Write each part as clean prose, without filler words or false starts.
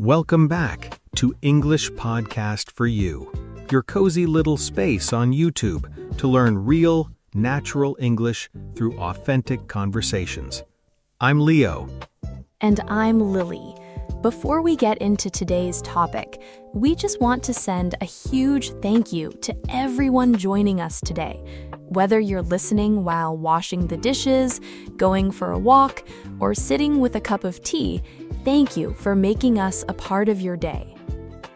Welcome back to English Podcast for You, your cozy little space on YouTube to learn real, natural English through authentic conversations. I'm Leo. And I'm Lily. Before we get into today's topic, we just want to send a huge thank you to everyone joining us today. Whether you're listening while washing the dishes, going for a walk, or sitting with a cup of tea, thank you for making us a part of your day.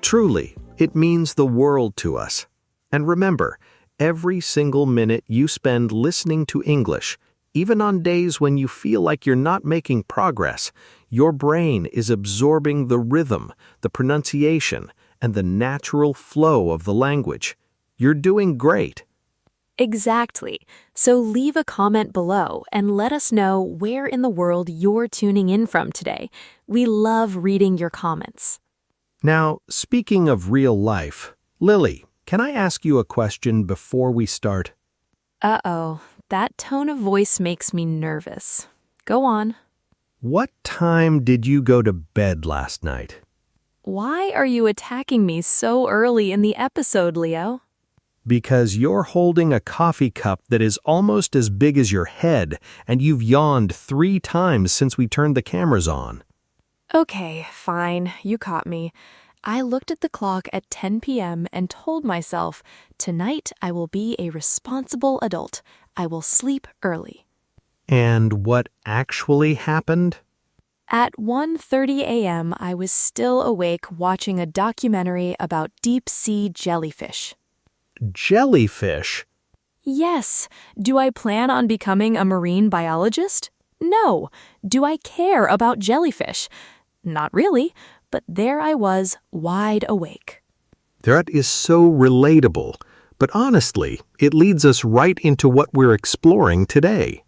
Truly, it means the world to us. And remember, every single minute you spend listening to English, even on days when you feel like you're not making progress, your brain is absorbing the rhythm, the pronunciation, and the natural flow of the language. You're doing great. Exactly. So leave a comment below and let us know where in the world you're tuning in from today. We love reading your comments. Now, speaking of real life, Lily, can I ask you a question before we start? Uh-oh, that tone of voice makes me nervous. Go on. What time did you go to bed last night? Why are you attacking me so early in the episode, Leo? Because you're holding a coffee cup that is almost as big as your head, and you've yawned 3 times since we turned the cameras on. Okay, fine, you caught me. I looked at the clock at 10 p.m. and told myself, tonight I will be a responsible adult. I will sleep early. And what actually happened? At 1:30 a.m., I was still awake watching a documentary about deep-sea jellyfish. Jellyfish? Yes. Do I plan on becoming a marine biologist? No. Do I care about jellyfish? Not really, but there I was, wide awake. That is so relatable, but honestly, it leads us right into what we're exploring today.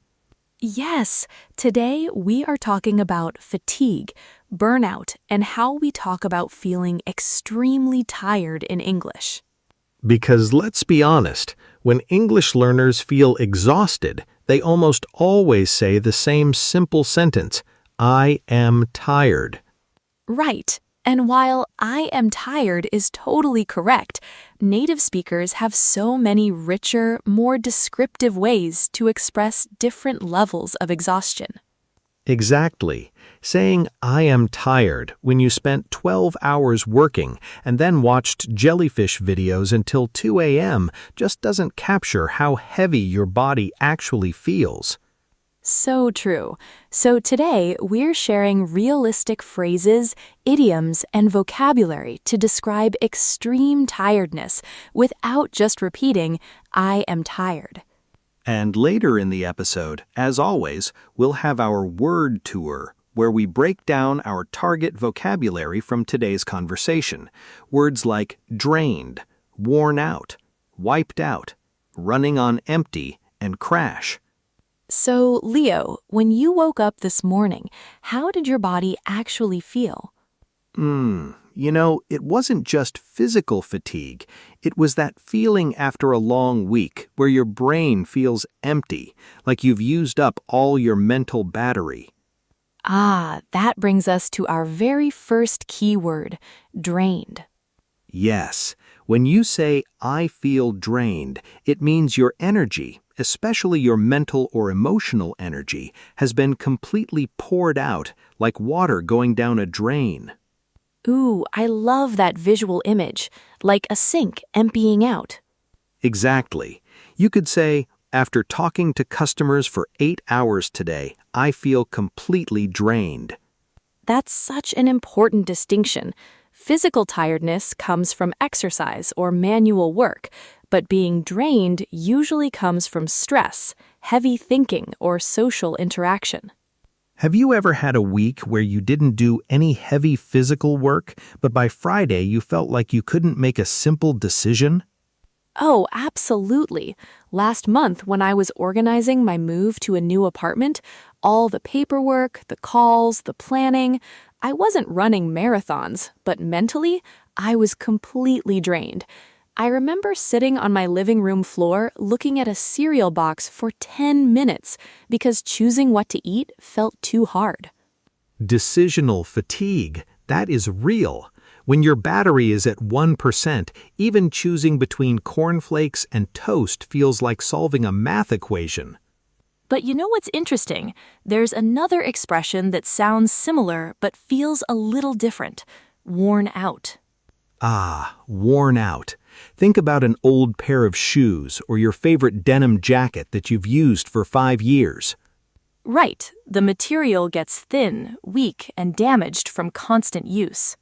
Yes, today we are talking about fatigue, burnout, and how we talk about feeling extremely tired in English. Because let's be honest, when English learners feel exhausted, they almost always say the same simple sentence, I am tired. Right. And while I am tired is totally correct, native speakers have so many richer, more descriptive ways to express different levels of exhaustion. Exactly. Saying, I am tired when you spent 12 hours working and then watched jellyfish videos until 2 a.m. just doesn't capture how heavy your body actually feels. So true. So today, we're sharing realistic phrases, idioms, and vocabulary to describe extreme tiredness without just repeating, I am tired. And later in the episode, as always, we'll have our word tour, where we break down our target vocabulary from today's conversation. Words like drained, worn out, wiped out, running on empty, and crash. So, Leo, when you woke up this morning, how did your body actually feel? It wasn't just physical fatigue. It was that feeling after a long week where your brain feels empty, like you've used up all your mental battery. Ah, that brings us to our very first key word, drained. Yes, when you say, I feel drained, it means your energy, especially your mental or emotional energy, has been completely poured out, like water going down a drain. Ooh, I love that visual image, like a sink emptying out. Exactly. You could say, after talking to customers for 8 hours today, I feel completely drained. That's such an important distinction. Physical tiredness comes from exercise or manual work, but being drained usually comes from stress, heavy thinking, or social interaction. Have you ever had a week where you didn't do any heavy physical work, but by Friday you felt like you couldn't make a simple decision? Oh, absolutely. Last month, when I was organizing my move to a new apartment, all the paperwork, the calls, the planning, I wasn't running marathons, but mentally, I was completely drained. I remember sitting on my living room floor looking at a cereal box for 10 minutes because choosing what to eat felt too hard. Decisional fatigue. That is real. When your battery is at 1%, even choosing between cornflakes and toast feels like solving a math equation. But you know what's interesting? There's another expression that sounds similar but feels a little different. Worn out. Ah, worn out. Think about an old pair of shoes or your favorite denim jacket that you've used for 5 years. Right, the material gets thin, weak, and damaged from constant use.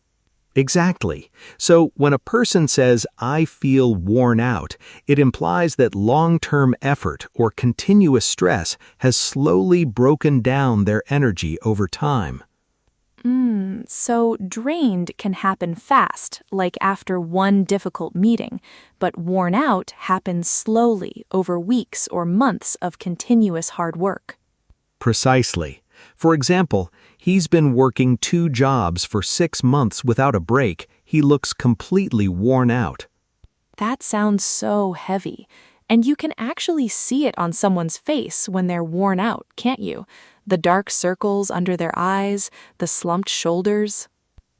Exactly. So when a person says, "I feel worn out," it implies that long-term effort or continuous stress has slowly broken down their energy over time. So drained can happen fast, like after one difficult meeting, but worn out happens slowly over weeks or months of continuous hard work. Precisely. For example, he's been working 2 jobs for 6 months without a break. He looks completely worn out. That sounds so heavy, and you can actually see it on someone's face when they're worn out, can't you? The dark circles under their eyes, the slumped shoulders.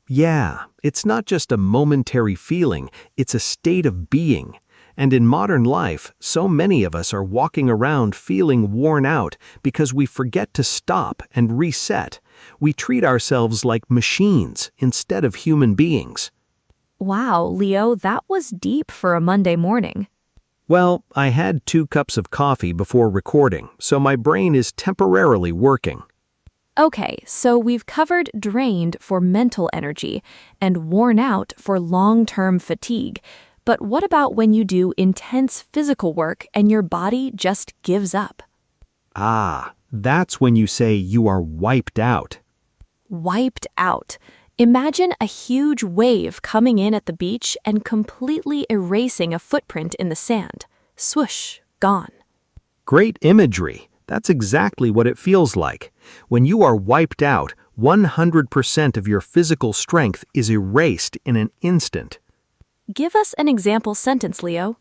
Yeah, it's not just a momentary feeling, it's a state of being. And in modern life, so many of us are walking around feeling worn out because we forget to stop and reset. We treat ourselves like machines instead of human beings. Wow, Leo, that was deep for a Monday morning. Well, I had 2 cups of coffee before recording, so my brain is temporarily working. Okay, so we've covered drained for mental energy and worn out for long-term fatigue. But what about when you do intense physical work and your body just gives up? Ah, that's when you say you are wiped out. Wiped out. Imagine a huge wave coming in at the beach and completely erasing a footprint in the sand. Swoosh, gone. Great imagery. That's exactly what it feels like. When you are wiped out, 100% of your physical strength is erased in an instant. Give us an example sentence, Leo.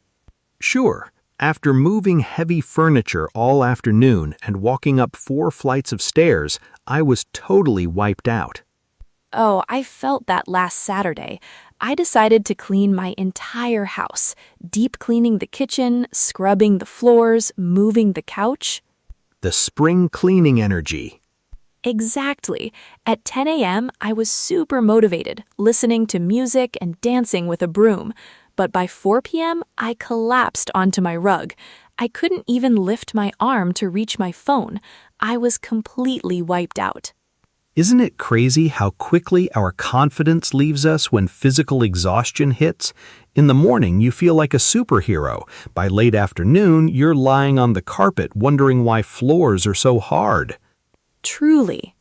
Sure. After moving heavy furniture all afternoon and walking up 4 flights of stairs, I was totally wiped out. Oh, I felt that last Saturday. I decided to clean my entire house, deep cleaning the kitchen, scrubbing the floors, moving the couch. The spring cleaning energy. Exactly. At 10 a.m., I was super motivated, listening to music and dancing with a broom. But by 4 p.m., I collapsed onto my rug. I couldn't even lift my arm to reach my phone. I was completely wiped out. Isn't it crazy how quickly our confidence leaves us when physical exhaustion hits? In the morning, you feel like a superhero. By late afternoon, you're lying on the carpet wondering why floors are so hard. Truly.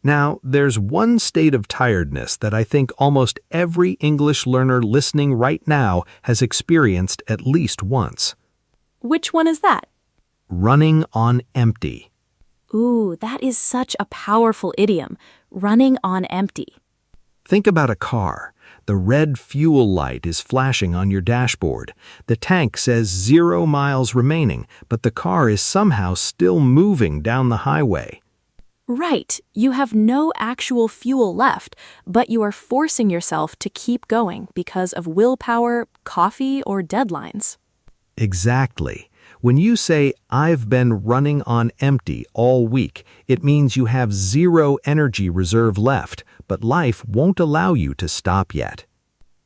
Now, there's one state of tiredness that I think almost every English learner listening right now has experienced at least once. Which one is that? Running on empty. Ooh, that is such a powerful idiom. Running on empty. Think about a car. The red fuel light is flashing on your dashboard. The tank says 0 miles remaining, but the car is somehow still moving down the highway. Right, you have no actual fuel left, but you are forcing yourself to keep going because of willpower, coffee, or deadlines. Exactly. When you say, "I've been running on empty all week," it means you have 0 energy reserve left, but life won't allow you to stop yet.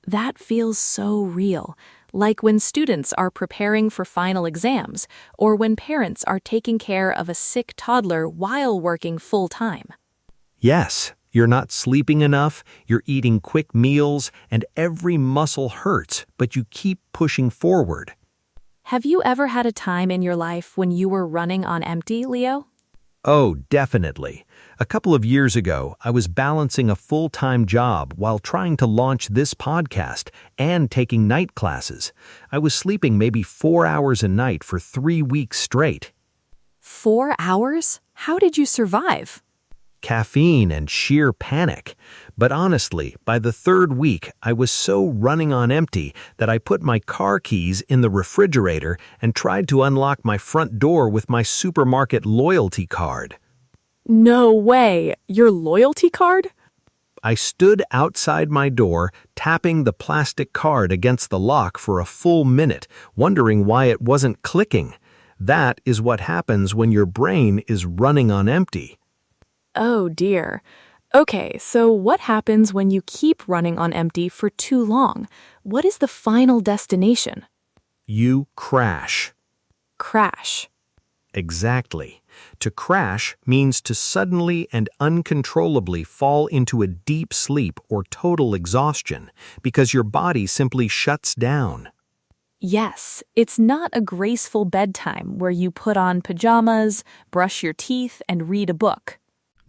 That feels so real, like when students are preparing for final exams, or when parents are taking care of a sick toddler while working full-time. Yes, you're not sleeping enough, you're eating quick meals, and every muscle hurts, but you keep pushing forward. Have you ever had a time in your life when you were running on empty, Leo? Oh, definitely. A couple of years ago, I was balancing a full-time job while trying to launch this podcast and taking night classes. I was sleeping maybe 4 hours a night for 3 weeks straight. 4 hours? How did you survive? Caffeine and sheer panic. But honestly, by the 3rd week, I was so running on empty that I put my car keys in the refrigerator and tried to unlock my front door with my supermarket loyalty card. No way! Your loyalty card? I stood outside my door, tapping the plastic card against the lock for a full minute, wondering why it wasn't clicking. That is what happens when your brain is running on empty. Oh dear. Okay, so what happens when you keep running on empty for too long? What is the final destination? You crash. Crash. Exactly. To crash means to suddenly and uncontrollably fall into a deep sleep or total exhaustion because your body simply shuts down. Yes, it's not a graceful bedtime where you put on pajamas, brush your teeth, and read a book.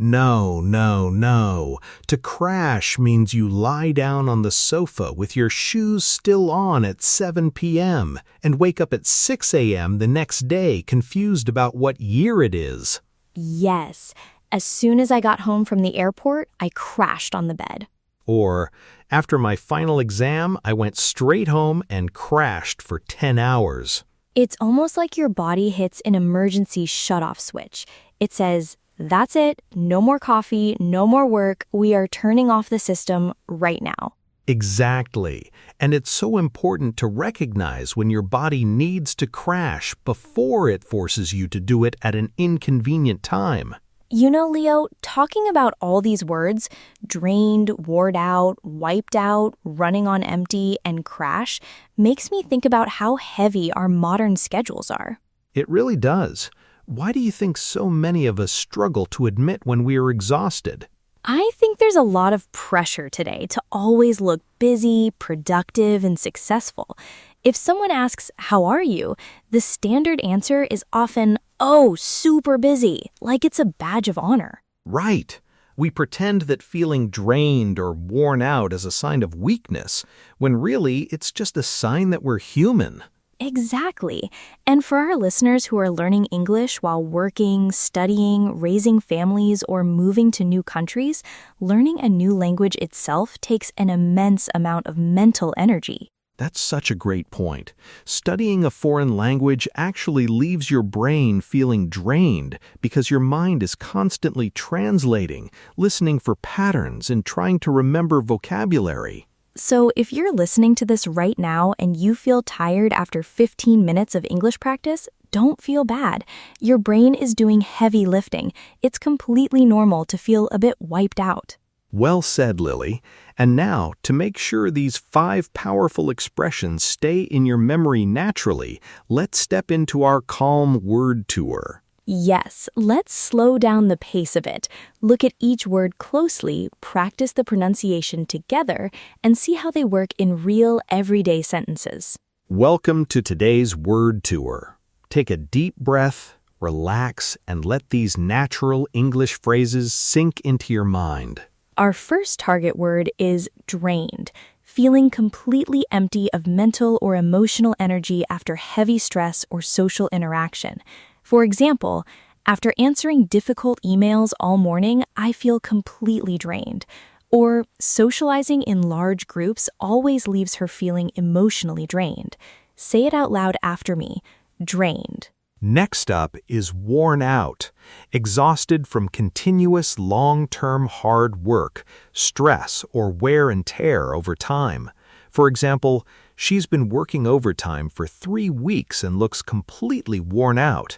No, no, no. To crash means you lie down on the sofa with your shoes still on at 7 p.m. and wake up at 6 a.m. the next day confused about what year it is. Yes. As soon as I got home from the airport, I crashed on the bed. Or, after my final exam, I went straight home and crashed for 10 hours. It's almost like your body hits an emergency shutoff switch. It says, "That's it, no more coffee, no more work, we are turning off the system right now." Exactly. And it's so important to recognize when your body needs to crash before it forces you to do it at an inconvenient time. You know, Leo, talking about all these words, drained, worn out, wiped out, running on empty, and crash, makes me think about how heavy our modern schedules are. It really does. Why do you think so many of us struggle to admit when we are exhausted? I think there's a lot of pressure today to always look busy, productive, and successful. If someone asks, "How are you?" the standard answer is often, "Oh, super busy," like it's a badge of honor. Right. We pretend that feeling drained or worn out is a sign of weakness, when really it's just a sign that we're human. Exactly. And for our listeners who are learning English while working, studying, raising families, or moving to new countries, learning a new language itself takes an immense amount of mental energy. That's such a great point. Studying a foreign language actually leaves your brain feeling drained because your mind is constantly translating, listening for patterns, and trying to remember vocabulary. So if you're listening to this right now and you feel tired after 15 minutes of English practice, don't feel bad. Your brain is doing heavy lifting. It's completely normal to feel a bit wiped out. Well said, Lily. And now, to make sure these 5 powerful expressions stay in your memory naturally, let's step into our calm word tour. Yes, let's slow down the pace a bit. Look at each word closely, practice the pronunciation together, and see how they work in real, everyday sentences. Welcome to today's word tour. Take a deep breath, relax, and let these natural English phrases sink into your mind. Our first target word is drained, feeling completely empty of mental or emotional energy after heavy stress or social interaction. For example, after answering difficult emails all morning, I feel completely drained. Or socializing in large groups always leaves her feeling emotionally drained. Say it out loud after me. Drained. Next up is worn out, exhausted from continuous long-term hard work, stress, or wear and tear over time. For example, she's been working overtime for 3 weeks and looks completely worn out.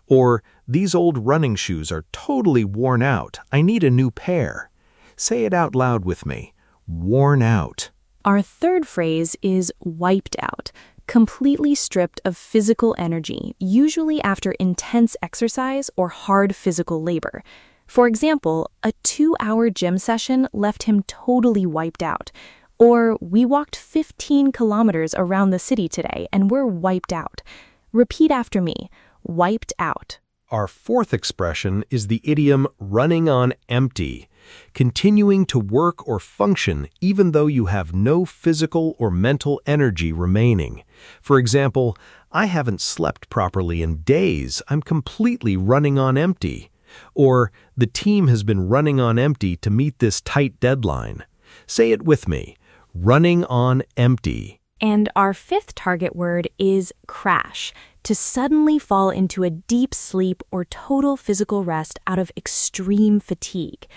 Or, these old running shoes are totally worn out. I need a new pair. Say it out loud with me. Worn out. Our third phrase is wiped out, completely stripped of physical energy, usually after intense exercise or hard physical labor. For example, a 2-hour gym session left him totally wiped out. Or, we walked 15 kilometers around the city today and we're wiped out. Repeat after me. Wiped out. Our fourth expression is the idiom running on empty, continuing to work or function even though you have no physical or mental energy remaining. For example, I haven't slept properly in days. I'm completely running on empty. Or, the team has been running on empty to meet this tight deadline. Say it with me. Running on empty. And our fifth target word is crash, to suddenly fall into a deep sleep or total physical rest out of extreme fatigue.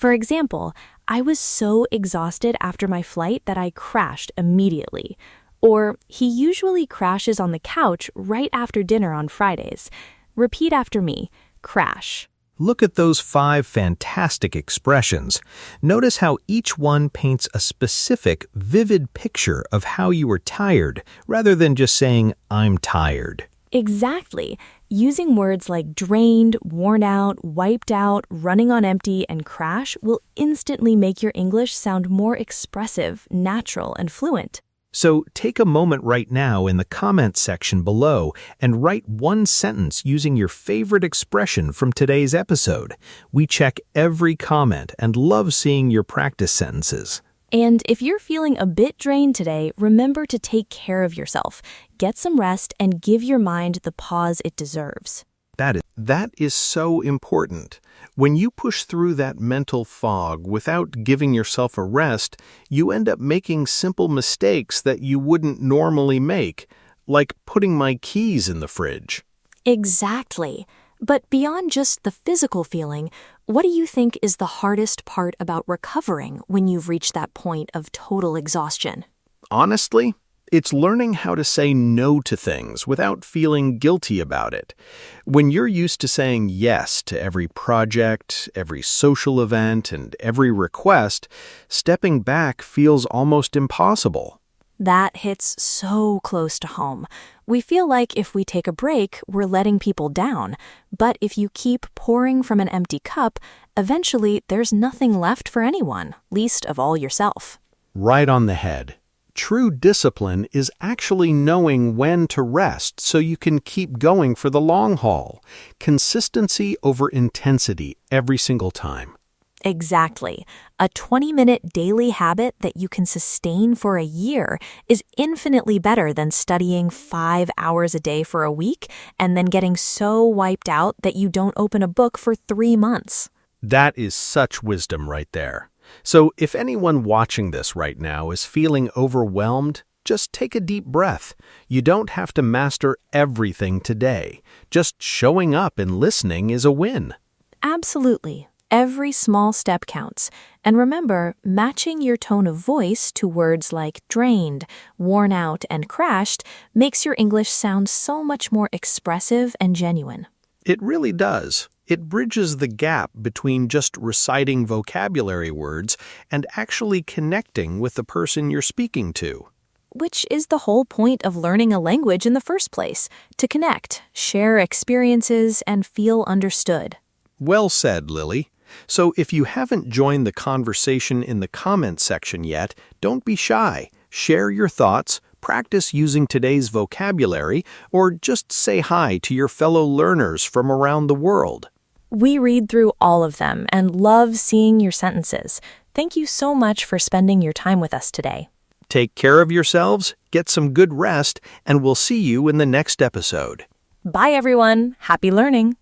For example, I was so exhausted after my flight that I crashed immediately. Or, he usually crashes on the couch right after dinner on Fridays. Repeat after me, crash. Look at those 5 fantastic expressions. Notice how each one paints a specific, vivid picture of how you were tired, rather than just saying, I'm tired. Exactly. Using words like drained, worn out, wiped out, running on empty, and crash will instantly make your English sound more expressive, natural, and fluent. So take a moment right now in the comments section below and write one sentence using your favorite expression from today's episode. We check every comment and love seeing your practice sentences. And if you're feeling a bit drained today, remember to take care of yourself. Get some rest and give your mind the pause it deserves. That is so important. When you push through that mental fog without giving yourself a rest, you end up making simple mistakes that you wouldn't normally make, like putting my keys in the fridge. Exactly. But beyond just the physical feeling, what do you think is the hardest part about recovering when you've reached that point of total exhaustion? Honestly, it's learning how to say no to things without feeling guilty about it. When you're used to saying yes to every project, every social event, and every request, stepping back feels almost impossible. That hits so close to home. We feel like if we take a break, we're letting people down. But if you keep pouring from an empty cup, eventually there's nothing left for anyone, least of all yourself. Right on the head. True discipline is actually knowing when to rest so you can keep going for the long haul. Consistency over intensity every single time. Exactly. A 20-minute daily habit that you can sustain for a year is infinitely better than studying 5 hours a day for a week and then getting so wiped out that you don't open a book for 3 months. That is such wisdom right there. So if anyone watching this right now is feeling overwhelmed, just take a deep breath. You don't have to master everything today. Just showing up and listening is a win. Absolutely. Every small step counts. And remember, matching your tone of voice to words like drained, worn out, and crashed makes your English sound so much more expressive and genuine. It really does. It bridges the gap between just reciting vocabulary words and actually connecting with the person you're speaking to. Which is the whole point of learning a language in the first place, to connect, share experiences, and feel understood. Well said, Lily. So if you haven't joined the conversation in the comments section yet, don't be shy. Share your thoughts, practice using today's vocabulary, or just say hi to your fellow learners from around the world. We read through all of them and love seeing your sentences. Thank you so much for spending your time with us today. Take care of yourselves, get some good rest, and we'll see you in the next episode. Bye, everyone. Happy learning.